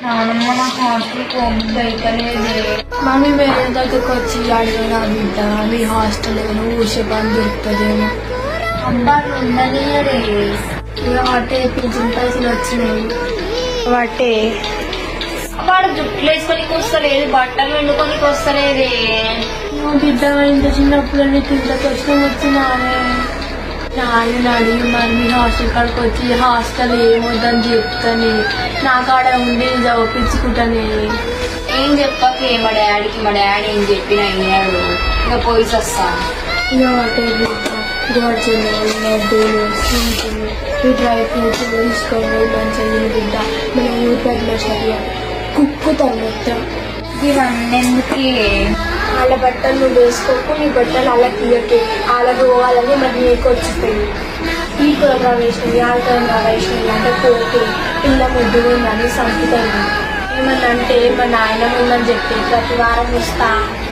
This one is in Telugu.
నానమ్మ నా హాస్టల్ పోబుద్ది అయితలేదే. మమ్మీ వేరే దగ్గరకు వచ్చి అడిగినా బిడ్డ మీ హాస్టల్ ఏమైనా ఊసే పని దొరుకుతుందేమో. అబ్బా ఉండనియరే. ఇక వాటే పింఛన్ పైసలు వచ్చినాయి. వాటే వాడు జుట్లు వేసుకొని వస్తలేదు, బట్టలు వండుకొని వస్తలేదే. మా బిడ్డ ఇంత చిన్నప్పుడు ఇంతకు వచ్చినానే. నాన్న అడిగి మరి మీ హాస్టల్ కాడికి వచ్చి హాస్టల్ ఏమొద్దని చెప్తానే, నా కాడ ఉండి చదివించుకుంటానే. ఏం చెప్పకే మా డాడీకి, మా డాడీ ఏం చెప్పిన అయినాడు. ఇంకా పోయి వస్తా. ఇక వాటే ఈ డ్రై ఫ్రూట్స్ తీసుకోండి మంచిగా బిడ్డ. మన ఊరి పెద్ద సరిగా కుక్కుతాం మొత్తం. ఇవన్నెందుకే? వాళ్ళ బట్టలు నువ్వు వేసుకోకు, నీ బట్టలు అలా తీయకే. అలా పోవాలని మరి నీకు వచ్చిపోయి ఈ కూరగా వేసినవి ఆలకరంగా వేసినవి అంటే పోతే పిల్ల ముద్దు ఉందని సంపుతాయి. ఏమన్నా అంటే మా నాయన ఉందని చెప్పి ప్రతి వారం వస్తా.